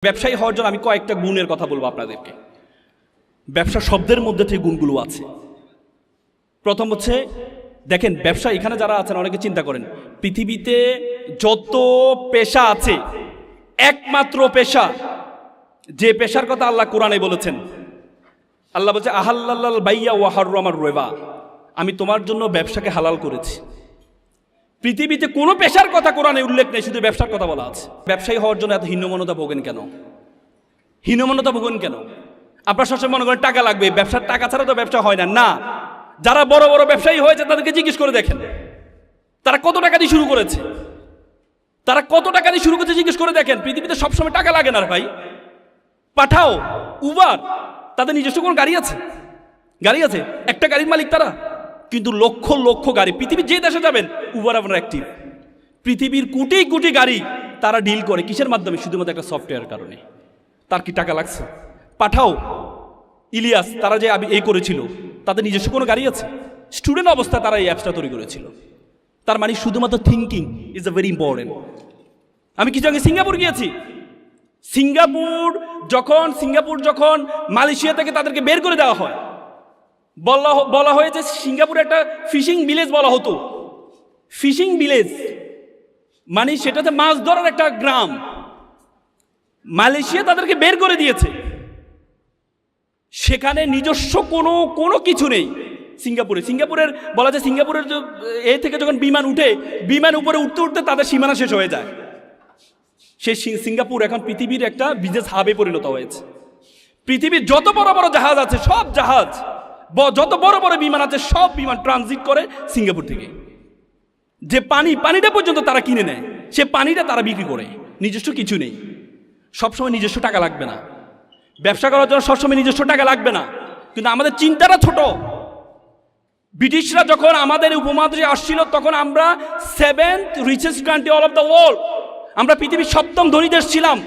ব্যবসায়ী হওয়ার জন্য আমি কয়েকটা গুণের কথা বলবো আপনাদেরকে। ব্যবসা শব্দের মধ্যে থেকে গুণগুলো আছে। প্রথম হচ্ছে, দেখেন ব্যবসা, এখানে যারা আছেন অনেকে চিন্তা করেন পৃথিবীতে যত পেশা আছে একমাত্র পেশা, যে পেশার কথা আল্লাহ কোরআনে বলেছেন, আল্লাহ বলছে আহাল্লাল বাইয়া ওয়া হাররামার রিবা, আমি তোমার জন্য ব্যবসাকে হালাল করেছি। পৃথিবীতে কোনো পেশার কথা কোরআনে উল্লেখ নেই, শুধু ব্যবসার কথা বলা আছে। ব্যবসায়ী হওয়ার জন্য এত হীনমন্যতা ভোগেন কেন? হীনমন্যতা ভোগেন কেন? আপনার সবসময় মনে করেন টাকা লাগবে, ব্যবসার টাকা ছাড়া তো ব্যবসা হয় না। না, যারা বড় বড় ব্যবসায়ী হয়েছে তাদেরকে জিজ্ঞেস করে দেখেন তারা কত টাকা দিয়ে শুরু করেছে, তারা কত টাকা দিয়ে শুরু করেছে জিজ্ঞেস করে দেখেন। পৃথিবীতে সবসময় টাকা লাগে না ভাই। পাঠাও, উবার, তাদের নিজস্ব কোনো গাড়ি আছে? গাড়ি আছে, একটা গাড়ির মালিক তারা, কিন্তু লক্ষ লক্ষ গাড়ি। পৃথিবীর যে দেশে যাবেন উবার আপনার অ্যাক্টিভ। পৃথিবীর কোটি কোটি গাড়ি তারা ডিল করে কিসের মাধ্যমে? শুধুমাত্র একটা সফটওয়্যার কারণে। তার কি টাকা লাগছে? পাঠাও, ইলিয়াস, তারা যে এই করেছিল, তাদের নিজস্ব কোনো গাড়ি আছে? স্টুডেন্ট অবস্থায় তারা এই অ্যাপসটা তৈরি করেছিল। তার মানে শুধুমাত্র thinking is a very important. আমি কিছু আগে সিঙ্গাপুর গিয়েছি। সিঙ্গাপুর যখন মালয়েশিয়া থেকে তাদেরকে বের করে দেওয়া হয়, বলা হয়েছে সিঙ্গাপুরে একটা ফিশিং ভিলেজ বলা হতো। ফিশিং ভিলেজ মানে সেটাতে মাছ ধরার একটা গ্রাম। মালয়েশিয়া তাদেরকে বের করে দিয়েছে, সেখানে নিজস্ব কোনো কিছু নেই। সিঙ্গাপুরের বলা যায় সিঙ্গাপুরের থেকে যখন বিমান উপরে উঠতে তাদের সীমানা শেষ হয়ে যায়। সেই সিঙ্গাপুর এখন পৃথিবীর একটা বিজনেস হাবে পরিণত হয়েছে। পৃথিবীর যত বড় বড় জাহাজ আছে, সব জাহাজ, যত বড় বড় বিমান আছে, সব বিমান ট্রানজিট করে সিঙ্গাপুর থেকে। যে পানিটা পর্যন্ত তারা কিনে নেয়, সে পানিটা তারা বিক্রি করে। নিজস্ব কিছু নেই। সবসময় নিজস্ব টাকা লাগবে না, ব্যবসা করার জন্য সবসময় নিজস্ব টাকা লাগবে না, কিন্তু আমাদের চিন্তাটা ছোট। ব্রিটিশরা যখন আমাদের উপমহাদেশে আসছিল, তখন আমরা 7th richest country all of the world, আমরা পৃথিবীর 7ম ধনী দেশ ছিলাম।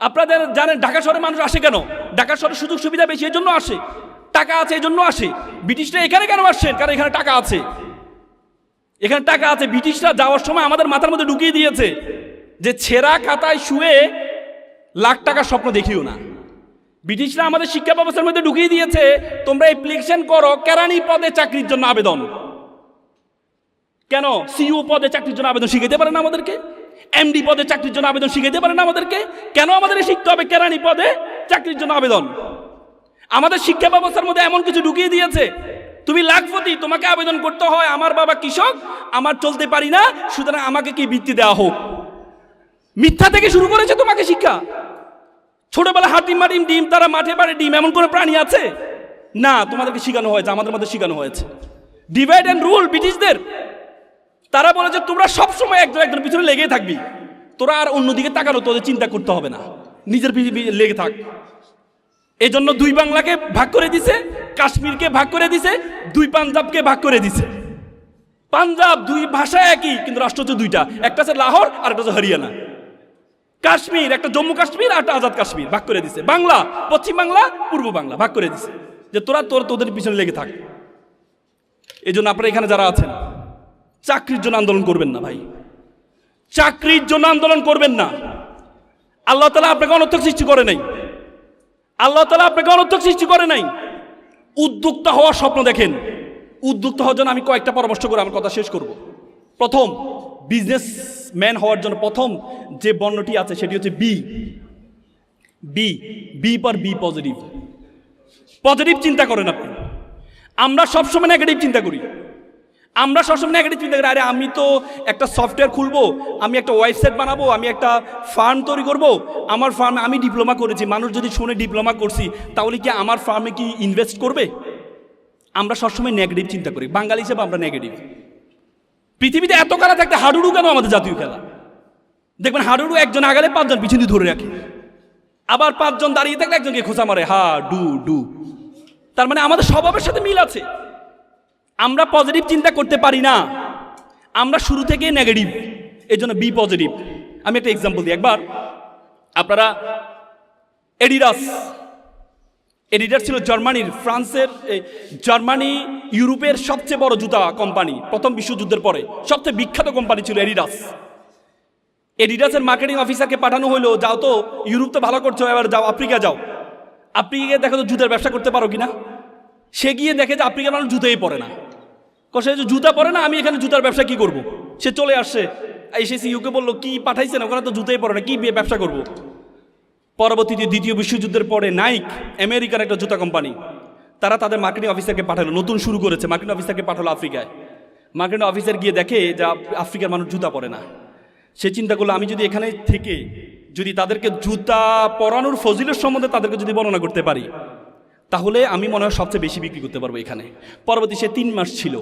আপনাদের জানেন ঢাকা শহরে মানুষ আসে কেন? ঢাকা শহরে সুযোগ সুবিধা বেশি, এই জন্য আসে। টাকা আছে এই জন্য আসে। ব্রিটিশরা এখানে কেন আসছেন? কারণ এখানে টাকা আছে। এখানে টাকা আছে। ব্রিটিশরা যাওয়ার সময় আমাদের মাথার মধ্যে ঢুকিয়ে দিয়েছে যে ছেঁড়া খাতায় শুয়ে লাখ টাকার স্বপ্ন দেখিও না। ব্রিটিশরা আমাদের শিক্ষা ব্যবস্থার মধ্যে ঢুকিয়ে দিয়েছে তোমরা অ্যাপ্লিকেশন করো কেরানি পদে চাকরির জন্য আবেদন। কেন? সিইও পদে চাকরির জন্য আবেদন শিখাইতে পারে না আমাদেরকে? এমডি পদে চাকরির জন্য আবেদন শিখাইতে পারে না আমাদেরকে? কেন আমাদের শিখতে হবে কেরানি পদে চাকরির জন্য আবেদন? আমাদের শিক্ষা ব্যবস্থার মধ্যে এমন কিছু ঢুকিয়ে দিয়েছে, তুমি লাখপতি, তোমাকে আবেদন করতে হয় আমার বাবা কৃষক, আমার চলতে পারি না, সুতরাং আমাকে কি বৃত্তি দেওয়া হোক। মিথ্যা থেকে শুরু করেছে তোমাকে শিক্ষা। ছোটবেলা হাতিম মাটিম ডিম, তারা মাঠে পারে ডিম, এমন কোনো প্রাণী আছে? না, তোমাদেরকে শেখানো হয়েছে, আমাদের মধ্যে শেখানো হয়েছে ডিভাইড অ্যান্ড রুল। ব্রিটিশদের তারা বলেছে তোমরা সবসময় একজনের পিছনে লেগেই থাকবি, তোরা আর অন্যদিকে তাকানো, তোদের চিন্তা করতে হবে না, নিজের লেগে থাক। এই জন্য 2 বাংলাকে ভাগ করে দিছে, কাশ্মীরকে ভাগ করে দিছে, 2 পাঞ্জাবকে ভাগ করে দিছে। পাঞ্জাব 2 ভাষা একই, কিন্তু রাষ্ট্র হচ্ছে 2টা, একটা হচ্ছে লাহোর আর একটা হচ্ছে হরিয়ানা। কাশ্মীর একটা জম্মু কাশ্মীর আর একটা আজাদ কাশ্মীর ভাগ করে দিছে। বাংলা পশ্চিম বাংলা, পূর্ব বাংলা ভাগ করে দিছে, যে তোদের পিছনে লেগে থাক। এই জন্য আপনারা এখানে যারা আছেন, চাকরির জন্য আন্দোলন করবেন না ভাই, চাকরির জন্য আন্দোলন করবেন না। আল্লাহ তাআলা আপনাকে অনর্থক সৃষ্টি করে নাই। আল্লাহ তাআলা আপনাকে অনর্থক সৃষ্টি করে নাই। উদ্যোক্তা হওয়ার স্বপ্ন দেখেন। উদ্যোক্তা হওয়ার জন্য আমি কয়েকটা পরামর্শ করে আমার কথা শেষ করব। প্রথম, বিজনেসম্যান হওয়ার জন্য প্রথম যে বর্ণটি আছে সেটি হচ্ছে B for B positive. Positive চিন্তা করেন আপনি। আমরা সবসময় নেগেটিভ চিন্তা করি। আরে আমি তো একটা সফটওয়্যার খুলবো, আমি একটা ওয়েবসাইট বানাবো, আমি একটা ফার্ম তৈরি করব, আমার ফার্মে আমি ডিপ্লোমা করেছি, মানুষ যদি শুনে ডিপ্লোমা করছি তাহলে কি আমার ফার্মে কি ইনভেস্ট করবে? আমরা সবসময় নেগেটিভ চিন্তা করি। বাঙালি হিসেবে আমরা নেগেটিভ। পৃথিবীতে এত খেলা থাকতে হাডুডু কেন আমাদের জাতীয় খেলা? দেখবেন হাডুডু একজন আগালে 5 জন পিছনে ধরে রাখে, আবার 5 জন দাঁড়িয়ে থাকলে একজনকে খোঁচা মারে, হা ডু ডু। তার মানে আমাদের স্বভাবের সাথে মিল আছে। আমরা পজিটিভ চিন্তা করতে পারি না, আমরা শুরু থেকে নেগেটিভ। এই জন্য বি পজিটিভ। আমি একটা এক্সাম্পল দিই। একবার আপনারা এডিডাস ছিল জার্মানি ইউরোপের সবচেয়ে বড় জুতা কোম্পানি। প্রথম বিশ্বযুদ্ধের পরে সবচেয়ে বিখ্যাত কোম্পানি ছিল এডিডাস। এডিডাসের মার্কেটিং অফিসারকে পাঠানো হলো, যাও তো ইউরোপ তো ভালো করছো, এবার যাও আফ্রিকা যাও, আফ্রিকা গিয়ে দেখো তো জুতার ব্যবসা করতে পারো কিনা। সে গিয়ে দেখে যে আফ্রিকার মানুষ জুতোই পরে না, সে যে জুতা পরে না, আমি এখানে জুতার ব্যবসা কি করব। সে চলে আসছে, এসেছি ইউকে বললো কি পাঠাইছেন, ওখানে তো জুতোই পরে না, কি ব্যবসা করব। পরবর্তীতে দ্বিতীয় বিশ্বযুদ্ধের পরে নাইক, আমেরিকার একটা জুতা কোম্পানি, তারা তাদের মার্কেটিং অফিসারকে পাঠালো, নতুন শুরু করেছে, মার্কেটিং অফিসারকে পাঠালো আফ্রিকায়। মার্কেটিং অফিসার গিয়ে দেখে যে আফ্রিকার মানুষ জুতা পরে না। সে চিন্তা করলো আমি যদি এখানে থেকে যদি তাদেরকে জুতা পরানোর ফজিলের সম্বন্ধে তাদেরকে যদি বর্ণনা করতে পারি, তাহলে আমি মনে হয় সবচেয়ে বেশি বিক্রি করতে পারবো এখানে। পরবর্তী সে 3 মাস ছিল,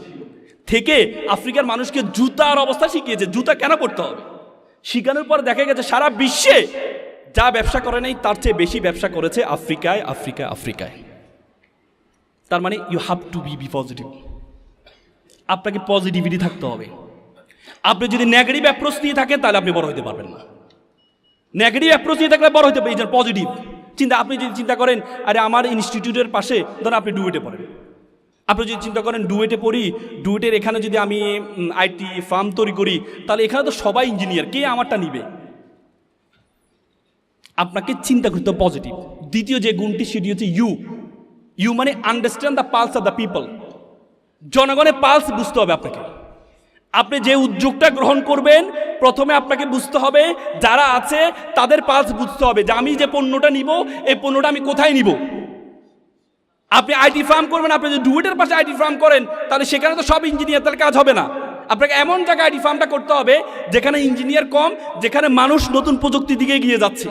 থেকে আফ্রিকার মানুষকে জুতার অবস্থা শিখিয়েছে, জুতা কেন পড়তে হবে। শিখানোর পর দেখা গেছে সারা বিশ্বে যা ব্যবসা করে নাই তার চেয়ে বেশি ব্যবসা করেছে আফ্রিকায় আফ্রিকায় আফ্রিকায়। তার মানে you have to be positive, আপনাকে পজিটিভিটি থাকতে হবে। আপনি যদি নেগেটিভ অ্যাপ্রোচ নিয়ে থাকেন তাহলে আপনি বড় হতে পারবেন না। নেগেটিভ অ্যাপ্রোচ নিয়ে থাকলে বড় হতে পারবেন, পজিটিভ চিন্তা। আপনি যদি চিন্তা করেন আরে আমার ইনস্টিটিউটের পাশে ধরেন আপনি ডুয়েটে পড়েন, আপনি যদি চিন্তা করেন ডুয়েটে পড়ি, ডুয়েটের এখানে যদি আমি আইটি ফার্ম তৈরি করি, তাহলে এখানে তো সবাই ইঞ্জিনিয়ার, কে আমারটা নিবে। আপনাকে চিন্তা করতে হবে পজিটিভ। দ্বিতীয় যে গুণটি সেটি হচ্ছে ইউ মানে understand the pulse of the people. জনগণের পালস বুঝতে হবে আপনাকে। আপনি যে উদ্যোগটা গ্রহণ করবেন প্রথমে আপনাকে বুঝতে হবে যারা আছে তাদের পালস বুঝতে হবে, যে আমি যে পণ্যটা নিব এই পণ্যটা আমি কোথায় নিব। আপনি আইটি ফার্ম করবেন, আপনি যদি ডুয়েটের পাশে আইটি ফার্ম করেন তাহলে সেখানে তো সব ইঞ্জিনিয়ার, তাহলে কাজ হবে না। আপনাকে এমন জায়গায় আইটি ফার্মটা করতে হবে যেখানে ইঞ্জিনিয়ার কম, যেখানে মানুষ নতুন প্রযুক্তির দিকে এগিয়ে যাচ্ছে।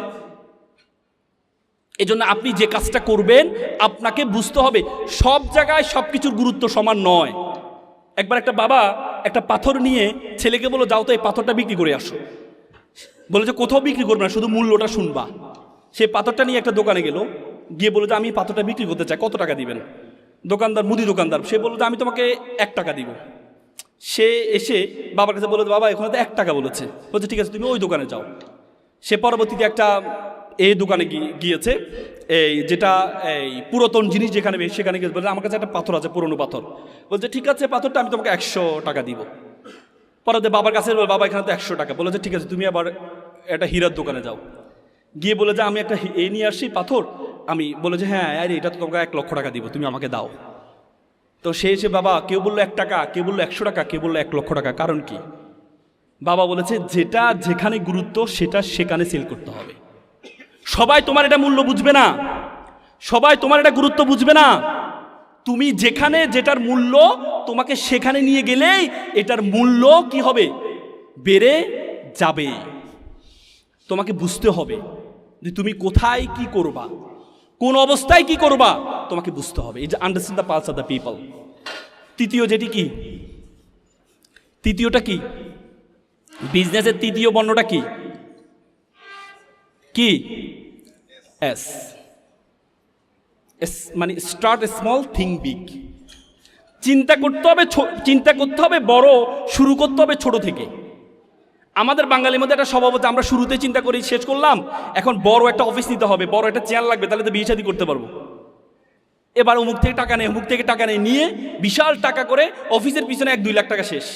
এই জন্য আপনি যে কাজটা করবেন আপনাকে বুঝতে হবে সব জায়গায় সব কিছুর গুরুত্ব সমান নয়। একবার একটা বাবা একটা পাথর নিয়ে ছেলেকে বললো যাও তো এই পাথরটা বিক্রি করে আসো। বলে যে কোথাও বিক্রি করবে না, শুধু মূল্যটা শুনবা। সে পাথরটা নিয়ে একটা দোকানে গেল, গিয়ে বললো যে আমি পাথরটা বিক্রি করতে চাই, কত টাকা দিবেন। দোকানদার মুদি দোকানদার, সে বললো যে আমি তোমাকে 1 টাকা দিব। সে এসে বাবার কাছে বললো বাবা এখানে তো 1 টাকা বলেছে। বলছে ঠিক আছে তুমি ওই দোকানে যাও। সে পরবর্তীতে একটা এই দোকানে গিয়েছে, এই যেটা এই পুরাতন জিনিস যেখানে সেখানে গিয়ে বলছে আমার কাছে একটা পাথর আছে, পুরনো পাথর। বলছে ঠিক আছে পাথরটা আমি তোমাকে 100 টাকা দিব। পরে বাবার কাছে বল বাবা এখানে তো 100 টাকা। বলেছে ঠিক আছে তুমি আবার একটা হীরার দোকানে যাও। গিয়ে বলে যে আমি একটা নিয়ে আসছি পাথর, আমি বলে যে হ্যাঁ আরে এটা তো তোমাকে 1 লক্ষ টাকা দিব, তুমি আমাকে দাও। তো সে এসে বাবা কেউ বললো 1 টাকা, কেউ বললো 100 টাকা, কেউ বললো 1 লক্ষ টাকা, কারণ কি? বাবা বলেছে যেটা যেখানে গুরুত্ব সেটা সেখানে সেল করতে হবে। সবাই তোমার এটা মূল্য বুঝবে না, সবাই তোমার এটা গুরুত্ব বুঝবে না। তুমি যেখানে যেটার মূল্য তোমাকে সেখানে নিয়ে গেলেই এটার মূল্য কি হবে, বেড়ে যাবে। তোমাকে বুঝতে হবে যে তুমি কোথায় কি করবা, কোন অবস্থায় কি করবা, তোমাকে বুঝতে হবে। এই যে understand the pulse of the people. তৃতীয় যেটি কি, তৃতীয়টা কি, বিজনেসের তৃতীয় বর্ণটা কি কি এস মানে স্টার্ট স্মল থিং বিগ। চিন্তা করতে হবে বড়, শুরু করতে হবে ছোট থেকে। আমাদের বাঙালির মধ্যে একটা স্বভাব হচ্ছে আমরা শুরুতে চিন্তা করি শেষ করলাম, এখন বড় একটা অফিস নিতে হবে, বড় একটা চেয়ার লাগবে, তাহলে তো বিয়ে শাদী করতে পারবো। এবার অমুক থেকে টাকা নেই, অমুক থেকে টাকা নেই, নিয়ে বিশাল টাকা করে অফিসের পিছনে 1-2 লাখ টাকা শেষ।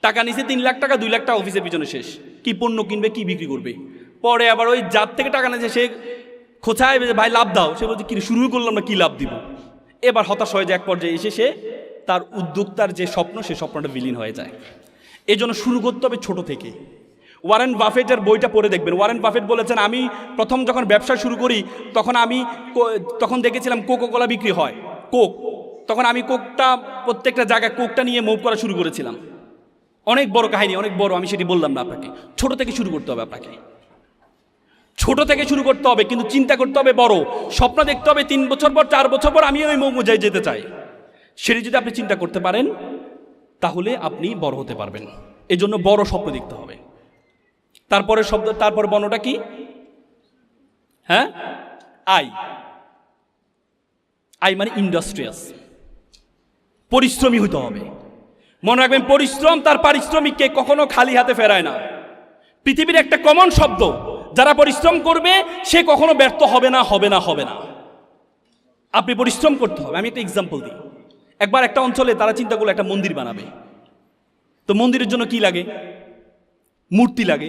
টাকা নিচে 3 লাখ টাকা, 2 লাখ টাকা অফিসের পিছনে শেষ। কি পণ্য কিনবে, কি বিক্রি করবে। পরে আবার ওই যার থেকে টাকা নিয়েছে সে খোঁচায় ভাই লাভ দাও, সে বলছে কি শুরু করলাম না, কি লাভ দিব। এবার হতাশ হয়ে যায়, এক পর্যায়ে এসে সে তার উদ্যোক্তার যে স্বপ্ন সে স্বপ্নটা বিলীন হয়ে যায়। এই জন্য শুরু করতে হবে ছোট থেকে। ওয়ারেন বাফেটের বইটা পড়ে দেখবেন। ওয়ারেন বাফেট বলেছেন আমি প্রথম যখন ব্যবসা শুরু করি তখন দেখেছিলাম কোকোকোলা বিক্রি হয়, কোক। তখন আমি কোকটা প্রত্যেকটা জায়গায় কোকটা নিয়ে মুভ করা শুরু করেছিলাম। অনেক বড় কাহিনী, অনেক বড়, আমি সেটি বললাম না আপনাকে। ছোট থেকে শুরু করতে হবে আপনাকে, ছোট থেকে শুরু করতে হবে, কিন্তু চিন্তা করতে হবে বড়। স্বপ্ন দেখতে হবে 3 বছর পর 4 বছর পর আমি ওই মৌজায় যেতে চাই। সেটি যদি আপনি চিন্তা করতে পারেন তাহলে আপনি বড় হতে পারবেন। এই জন্য বড় স্বপ্ন দেখতে হবে। তারপরে বর্ণটা কি, হ্যাঁ আই মানে ইন্ডাস্ট্রিয়াস, পরিশ্রমী হতে হবে। মনে রাখবেন পরিশ্রম তার পারিশ্রমিককে কখনো খালি হাতে ফেরায় না। পৃথিবীর একটা কমন শব্দ, যারা পরিশ্রম করবে সে কখনো ব্যর্থ হবে না, হবে না, হবে না। আপনি পরিশ্রম করতে হবে। আমি একটা এক্সাম্পল দিই। একবার একটা অঞ্চলে তারা চিন্তা করলো একটা মন্দির বানাবে। তো মন্দিরের জন্য কি লাগে, মূর্তি লাগে।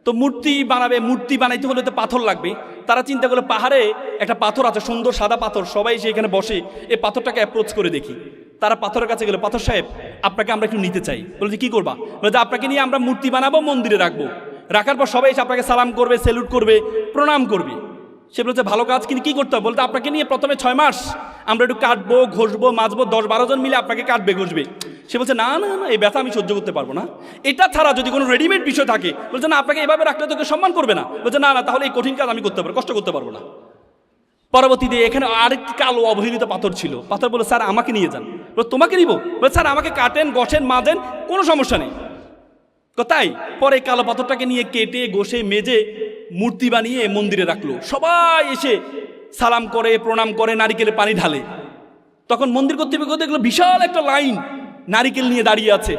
তো মূর্তি বানাবে, মূর্তি বানাইতে হলে তো পাথর লাগবে। তারা চিন্তা করলো পাহাড়ে একটা পাথর আছে, সুন্দর সাদা পাথর, সবাই সেখানে বসে এই পাথরটাকে অ্যাপ্রোচ করে দেখি। তারা পাথরের কাছে গেল, পাথর সাহেব আপনাকে আমরা একটু নিতে চাই। বলে যে কী করবা? বলে যে আপনাকে নিয়ে আমরা মূর্তি বানাবো, মন্দিরে রাখবো, রাখার পর সবাই এসে আপনাকে সালাম করবে, স্যালুট করবে, প্রণাম করবে। সে বলছে ভালো কাজ, কিন্তু কী করতে হবে? বলতে আপনাকে নিয়ে প্রথমে 6 মাস আমরা একটু কাটবো, ঘষবো, মাজবো, 10-12 জন মিলে আপনাকে কাটবে, ঘষবে। সে বলছে না না না, এই ব্যথা আমি সহ্য করতে পারবো না। এটা ছাড়া যদি কোনো রেডিমেড বিষয় থাকে, বলছে না আপনাকে এভাবে রাখলে তোকে সম্মান করবে না। বলছে না না, তাহলে এই কঠিন কাজ আমি করতে পারবো, কষ্ট করতে পারবো না। পরবর্তীতে এখানে আরেকটি কালো অবহেলিত পাথর ছিল। পাথর বলে স্যার আমাকে নিয়ে যান। বলে তোমাকে নিব? বলে স্যার আমাকে কাটেন, গছেন, মাজেন, কোনো সমস্যা নেই। তাই পরে কালো পাথরটাকে নিয়ে কেটে ঘষে মেজে মূর্তি বানিয়ে মন্দিরে রাখলো। সবাই এসে সালাম করে, প্রণাম করে, নারিকেলে পানি ঢালে। তখন মন্দির কর্তৃপক্ষ দেখলো বিশাল একটা লাইন নারিকেল নিয়ে দাঁড়িয়ে আছে,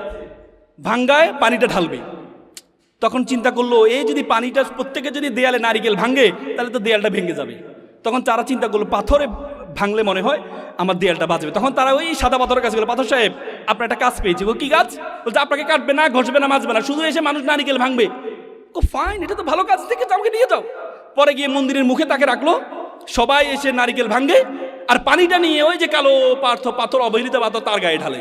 ভাঙ্গায় পানিটা ঢালবে। তখন চিন্তা করলো এই যদি পানিটা প্রত্যেকে যদি দেয়ালে নারিকেল ভাঙে তাহলে তো দেয়ালটা ভেঙে যাবে। তখন তারা চিন্তা করলো পাথরে ভাঙলে মনে হয় আমার দেয়ালটা বাঁচবে। তখন তারা ওই সাদা পাথরের কাছে গেলো, পাথর সাহেব আপনার একটা কাজ পেয়েছি। ও কি কাজ? বলছে আপনাকে কাটবে না, ঘষবে না, মাজবে না, শুধু এসে মানুষ নারিকেল ভাঙবে। ও ফাইন, এটা তো ভালো কাজ, থেকে আমাকে নিয়ে যাও। পরে গিয়ে মন্দিরের মুখে তাকে রাখলো, সবাই এসে নারিকেল ভাঙে আর পানিটা নিয়ে ওই যে কালো পাথর অবহেলিত পাথর তার গায়ে ঢালে।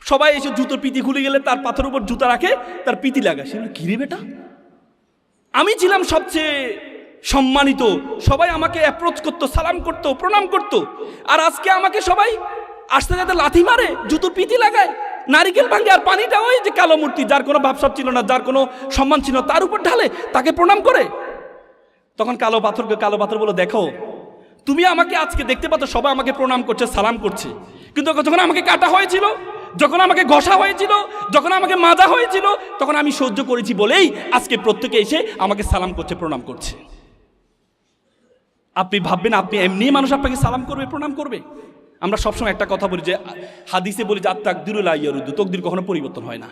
সবাই এসে জুতোর পিতি খুলে গেলে তার পাথরের উপর জুতা রাখে, তার পিতি লাগায়। সেগুলো ঘিরে বেটা, আমি ছিলাম সবচেয়ে সম্মানিত, সবাই আমাকে অ্যাপ্রোচ করতো, সালাম করতো, প্রণাম করতো, আর আজকে আমাকে সবাই আসতে যাতে লাথি মারে, জুতোর পিতি লাগায়, নারিকেল ভাঙে, আর পানিটা ওই যে কালো মূর্তি যার কোনো ভাবসাব ছিল না, যার কোনো সম্মান ছিল না, তার উপর ঢালে, তাকে প্রণাম করে। তখন কালো পাথর বলে দেখো তুমি আমাকে আজকে দেখতে পাচ্ছ সবাই আমাকে প্রণাম করছে, সালাম করছে, কিন্তু যখন আমাকে কাটা হয়েছিল, যখন আমাকে ঘষা হয়েছিল, যখন আমাকে মাজা হয়েছিল, তখন আমি সহ্য করেছি বলেই আজকে প্রত্যেকে এসে আমাকে সালাম করছে, প্রণাম করছে। আপনি ভাববেন আপনি এমনি মানুষ আপনাকে সালাম করবে, প্রণাম করবে? আমরা সবসময় একটা কথা বলি যে হাদিসে বলি যে আত্মাকদিরুল আইয়ারুদ্দু, তকদির কখনো পরিবর্তন হয় না।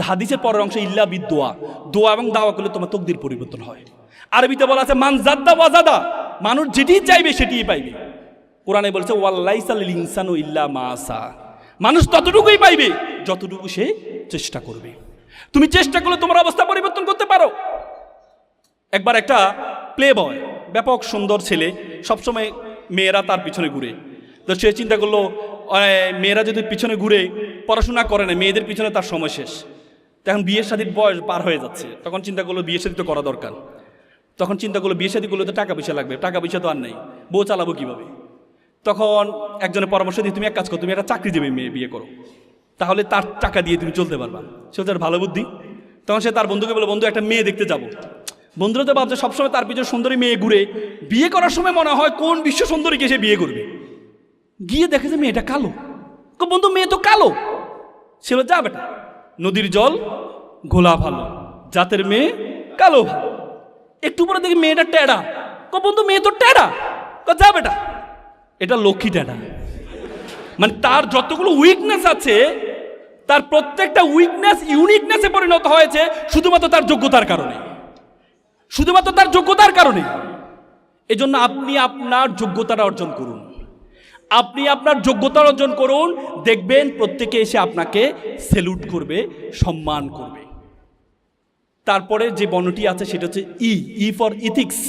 হাদিসের পরের অংশে ইল্লা বিদোয়া, দোয়া এবং দাওয়া করলে তোমার তকদির পরিবর্তন হয়। আরবিতে বলা আছে মান জাদ্দা ওয়াজাদা, মানুষ যেটি চাইবে সেটিই পাইবে। কোরআনে বলছে ওয়াল্লাইসাল ইনসানু ইল্লা মা সা, মানুষ ততটুকুই পাইবে যতটুকু সে চেষ্টা করবে। তুমি চেষ্টা করলে তোমার অবস্থা পরিবর্তন করতে পারো। একবার একটা প্লে বয়, ব্যাপক সুন্দর ছেলে, সবসময় মেয়েরা তার পিছনে ঘুরে। তো সে চিন্তা করলো মেয়েরা যদি পিছনে ঘুরে পড়াশোনা করে না, মেয়েদের পিছনে তার সময় শেষ। তখন বিয়ের শাদীর বয়স পার হয়ে যাচ্ছে, তখন চিন্তা করলো বিয়ে শাদী তো করা দরকার। তখন চিন্তা করলো বিয়ে শাদী করলে তো টাকা পয়সা লাগবে, টাকা পয়সা তো আর নেই, বউ চালাবো কীভাবে? তখন একজনের পরামর্শ দিয়ে তুমি এক কাজ করো, তুমি একটা চাকরিজীবী মেয়ে বিয়ে করো, তাহলে তার টাকা দিয়ে তুমি চলতে পারবা। সে তার ভালো বুদ্ধি। তখন সে তার বন্ধুকে বলে বন্ধু একটা মেয়ে দেখতে যাবো। বন্ধুরা তো ভাবছে সবসময় তার পিছনে সুন্দরী মেয়ে ঘুরে, বিয়ে করার সময় মনে হয় কোন বিশ্ব সুন্দরীকে সে বিয়ে করবে। গিয়ে দেখে যে মেয়েটা কালো। বন্ধু মেয়ে তো কালো। সে বলে যা বেটা, নদীর জল ঘোলা ভালো, জাতের মেয়ে কালো ভালো। একটু পরে দেখি মেয়েটা টেড়া। বন্ধু মেয়ে তো টেড়া। যা বেটা, এটা লক্ষ্মী টেড়া। মানে তার যতগুলো উইকনেস আছে, তার প্রত্যেকটা উইকনেস ইউনিকনেসে পরিণত হয়েছে শুধুমাত্র তার যোগ্যতার কারণে, শুধুমাত্র তার যোগ্যতার কারণে। এজন্য আপনি আপনার যোগ্যতাটা অর্জন করুন, আপনি আপনার যোগ্যতা অর্জন করুন, দেখবেন প্রত্যেকে এসে আপনাকে স্যালুট করবে, সম্মান করবে। তারপরে যে বর্ণটি আছে সেটা হচ্ছে E for ethics,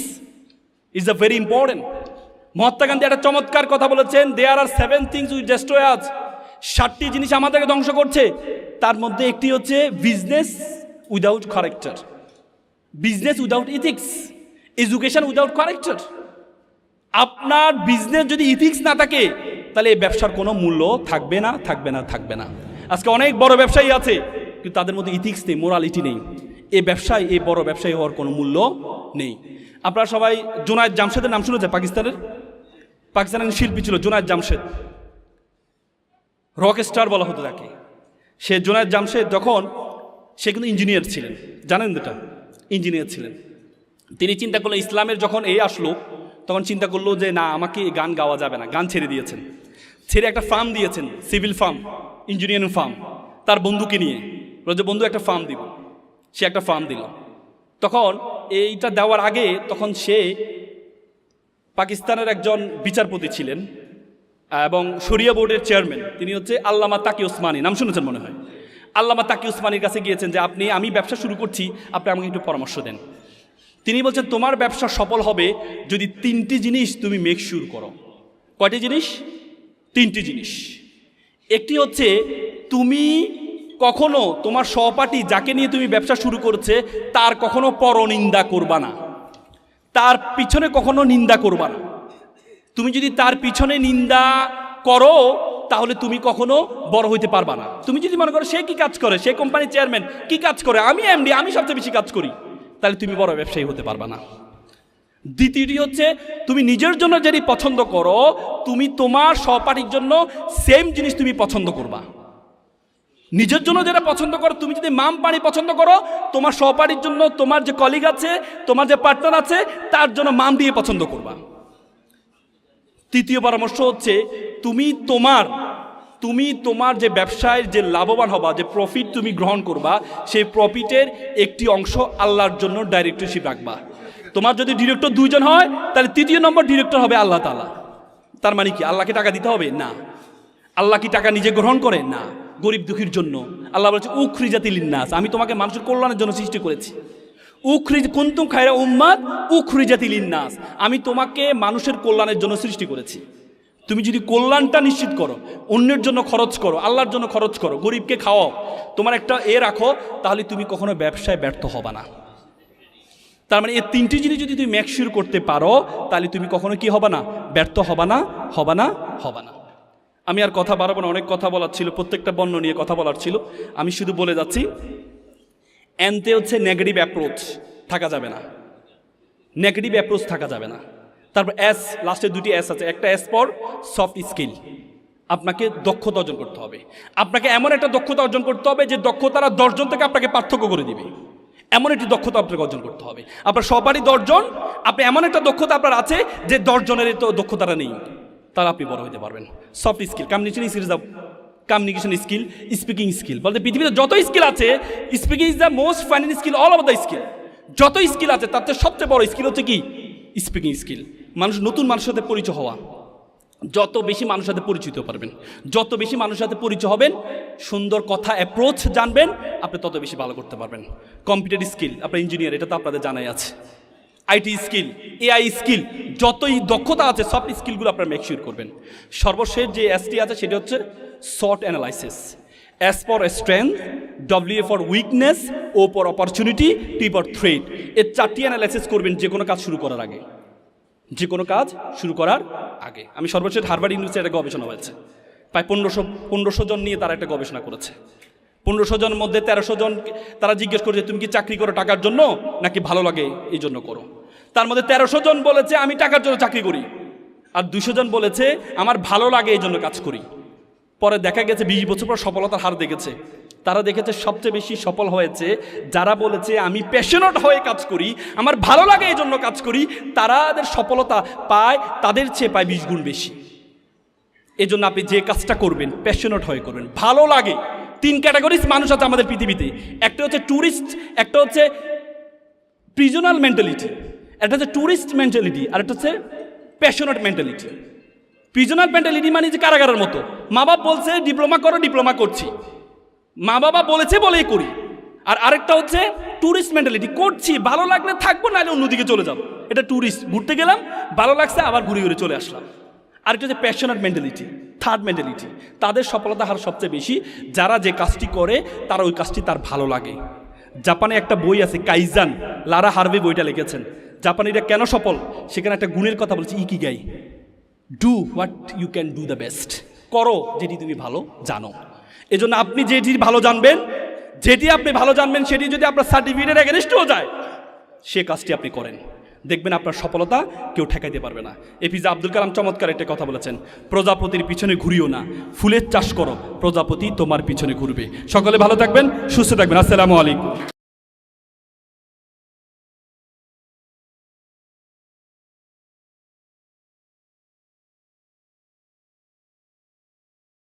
is a very important. Mahatma Gandhi একটা চমৎকার কথা বলেছেন, দেয়ার আর 7 things উইচ ডেস্ট্রয় আস। 7টি জিনিস আমাদেরকে ধ্বংস করছে, তার মধ্যে একটি হচ্ছে business without character, business without ethics, education without character. আপনার বিজনেস যদি ইথিক্স না থাকে তাহলে এই ব্যবসার কোনো মূল্য থাকবে না, থাকবে না, থাকবে না। আজকে অনেক বড় ব্যবসায়ী আছে কিন্তু তাদের মধ্যে ইথিক্স নেই, মোরালিটি নেই। এই ব্যবসায়, এই বড় ব্যবসায়ী হওয়ার কোনো মূল্য নেই। আপনারা সবাই জুনায়েদ জামশেদের নাম শুনেছে? পাকিস্তানের শিল্পী ছিল জুনায়েদ জামশেদ, রক স্টার বলা হতো তাকে। সে জুনায়েদ জামশেদ যখন, সে কিন্তু ইঞ্জিনিয়ার ছিলেন, জানেন এটা, ইঞ্জিনিয়ার ছিলেন। তিনি চিন্তা করলেন ইসলামের যখন এই আসলো তখন চিন্তা করলো যে না, আমাকে গান গাওয়া যাবে না, গান ছেড়ে দিয়েছেন। ছেড়ে একটা ফার্ম দিয়েছেন, সিভিল ফার্ম, ইঞ্জিনিয়ারিং ফার্ম, তার বন্ধুকে নিয়ে। বলছে বন্ধু একটা ফার্ম দিব। সে একটা ফার্ম দিল। তখন এইটা দেওয়ার আগে তখন সে পাকিস্তানের একজন বিচারপতি ছিলেন এবং শরিয়া বোর্ডের চেয়ারম্যান, তিনি হচ্ছে আল্লামা তাকি ওসমানী, নাম শুনেছেন মনে হয়। আল্লামা তাকি উসমানীর কাছে গিয়েছেন যে আমি ব্যবসা শুরু করছি, আপনি আমাকে একটু পরামর্শ দেন। তিনি বলছেন তোমার ব্যবসা সফল হবে যদি 3টি জিনিস তুমি মেক শিওর করো। কয়টি জিনিস? 3টি জিনিস। একটি হচ্ছে তুমি কখনো তোমার সহপাঠী যাকে নিয়ে তুমি ব্যবসা শুরু করছে তার কখনো পরনিন্দা করবা না, তার পিছনে কখনো নিন্দা করবা না। তুমি যদি তার পিছনে নিন্দা করো তাহলে তুমি কখনো বড় হইতে পারবা না। তুমি যদি মনে করো সে কি কাজ করে, সে কোম্পানির চেয়ারম্যান কি কাজ করে, আমি এমডি, আমি সবচেয়ে বেশি কাজ করি, তাহলে তুমি বড় ব্যবসায়ী হতে পারবা না। দ্বিতীয়টি হচ্ছে তুমি নিজের জন্য যেটি পছন্দ করো তুমি তোমার সহপাঠীর জন্য সেম জিনিস তুমি পছন্দ করবা। নিজের জন্য যেটা পছন্দ করো, তুমি যদি মাম পানি পছন্দ করো, তোমার সহপাঠীর জন্য, তোমার যে কলিগ আছে, তোমার যে পার্টনার আছে, তার জন্য মাম দিয়ে পছন্দ করবা। তৃতীয় পরামর্শ হচ্ছে তুমি তোমার যে ব্যবসায় যে লাভবান হবা, যে প্রফিট তুমি গ্রহণ করবা, সেই প্রফিটের একটি অংশ আল্লাহর জন্য ডাইরেক্টরশিপ রাখবা। তোমার যদি ডিরেক্টর 2 জন হয় তাহলে 3য় নম্বর ডিরেক্টর হবে আল্লাহ তাআলা। তার মানে কি আল্লাহকে টাকা দিতে হবে না? আল্লাহ কি টাকা নিজে গ্রহণ করে না? গরিব দুঃখীর জন্য আল্লাহ বলছে উখরিজাতিল লিন্নাস, আমি তোমাকে মানুষের কল্যাণের জন্য সৃষ্টি করেছি। কুনতুম খায়রা উম্মাত উখরিজাতিল লিন্নাস, আমি তোমাকে মানুষের কল্যাণের জন্য সৃষ্টি করেছি। তুমি যদি কল্যাণটা নিশ্চিত করো, অন্যের জন্য খরচ করো, আল্লাহর জন্য খরচ করো, গরিবকে খাওয়াও, তোমার একটা রাখো, তাহলে তুমি কখনো ব্যবসায় ব্যর্থ হবে না। তার মানে এই 3টি জিনিস যদি তুমি মেক শিওর করতে পারো তাহলে তুমি কখনো কি হবে না? ব্যর্থ হবে না। আমি আর কথা বাড়াবো না, অনেক কথা বলার ছিল, প্রত্যেকটা বর্ণ নিয়ে কথা বলার ছিল, আমি শুধু বলে যাচ্ছি। এনতে হচ্ছে নেগেটিভ অ্যাপ্রোচ থাকা যাবে না, নেগেটিভ অ্যাপ্রোচ থাকা যাবে না। তারপর এস, লাস্টে 2টি এস আছে। একটা এস ফর সফট স্কিল, আপনাকে দক্ষতা অর্জন করতে হবে। আপনাকে এমন একটা দক্ষতা অর্জন করতে হবে যে দক্ষতারা 10 জন থেকে আপনাকে পার্থক্য করে দিবে, এমন একটি দক্ষতা আপনাকে অর্জন করতে হবে। আপনার সবারই 10 জন, আপনি এমন একটা দক্ষতা আপনার আছে যে 10 জনের তো দক্ষতাটা নেই, তাহলে আপনি বড় হতে পারবেন। Soft skill, communication skill, speaking skill, বলতে পৃথিবীতে যত স্কিল আছে, speaking is the most final skill all over the skill. যত স্কিল আছে তার চেয়ে সবচেয়ে বড় স্কিল হচ্ছে কি? Speaking skill. নতুন মানুষের সাথে পরিচয় হওয়া। যত বেশি মানুষের সাথে পরিচিত পারবেন, যত বেশি মানুষের সাথে পরিচয় হবেন, সুন্দর কথা অ্যাপ্রোচ জানবেন, আপনি তত বেশি ভালো করতে পারবেন। কম্পিউটার স্কিল, আপনার ইঞ্জিনিয়ার, এটা তো আপনাদের জানাই আছে। আইটি স্কিল, এআই স্কিল, যতই দক্ষতা আছে সব স্কিলগুলো আপনারা মেক শিওর করবেন। সর্বশেষ যে এসটি আছে সেটা হচ্ছে SWOT analysis. S for strength, W for weakness, O for opportunity, T for threat. এর 4টি অ্যানালাইসিস করবেন যে কোনো কাজ শুরু করার আগে, যে কোনো কাজ শুরু করার আগে। আমি সর্বশেষ হার্ভার্ড ইউনিভার্সিটির একটা গবেষণা হয়েছে, প্রায় 1500 জন নিয়ে তারা একটা গবেষণা করেছে। 1500 জনের মধ্যে 1300 জন তারা জিজ্ঞেস করেছে তুমি কি চাকরি করো টাকার জন্য নাকি ভালো লাগে এই জন্য করো। তার মধ্যে 1300 জন বলেছে আমি টাকার জন্য চাকরি করি, আর 200 জন বলেছে আমার ভালো লাগে এই জন্য কাজ করি। পরে দেখা গেছে 20 বছর পর সফলতার হার দেখেছে, তারা দেখেছে সবচেয়ে বেশি সফল হয়েছে যারা বলেছে আমি প্যাশনেট হয়ে কাজ করি, আমার ভালো লাগে এই জন্য কাজ করি, তাদের সফলতা পায় তাদের চেয়ে পায় 20 গুণ বেশি। এজন্য আপনি যে কাজটা করবেন প্যাশনেট হয়ে করবেন, ভালো লাগে। 3 ক্যাটাগরিজ মানুষ আছে আমাদের পৃথিবীতে, একটা হচ্ছে ট্যুরিস্ট, একটা হচ্ছে প্রিজনাল মেন্টালিটি, একটা হচ্ছে ট্যুরিস্ট মেন্টালিটি, আর একটা হচ্ছে প্যাশনেট মেন্টালিটি। প্রিজনাল মেন্টালিটি মানে যে কারাগারের মতো, মা বাবা বলছে ডিপ্লোমা করো, ডিপ্লোমা করছি, মা বাবা বলেছে বলেই করি। আর আরেকটা হচ্ছে ট্যুরিস্ট মেন্টালিটি, করছি ভালো লাগলে থাকবো, নাহলে অন্যদিকে চলে যাবো। এটা ট্যুরিস্ট, ঘুরতে গেলাম ভালো লাগছে আবার ঘুরে ঘুরে চলে আসলাম। আরেকটা হচ্ছে প্যাশনেট মেন্টালিটি, থার্ড মেন্টালিটি। তাদের সফলতা হার সবচেয়ে বেশি যারা যে কাজটি করে তারা ওই কাজটি তার ভালো লাগে। জাপানে একটা বই আছে কাইজান, লারা হার্ভে বইটা লিখেছেন। জাপানিরা কেন সফল সেখানে একটা গুণের কথা বলছে, ikigai, do what you can do the best, করো যেটি তুমি ভালো জানো। এজন্য আপনি যেটি ভালো জানবেন, সেটি যদি আপনার সার্টিফিকেটের এগেনস্টেও যায়, সে কাজটি আপনি করেন, দেখবেন আপনার সফলতা কেউ ঠেকাইতে পারবে না। এপিজে আব্দুল কালাম চমৎকার একটা কথা বলেছেন, প্রজাপতির পিছনে ঘুরিও না, ফুলের চাষ করো, প্রজাপতি তোমার পিছনে ঘুরবে। সকলে ভালো থাকবেন, সুস্থ থাকবেন। আসসালামু আলাইকুম।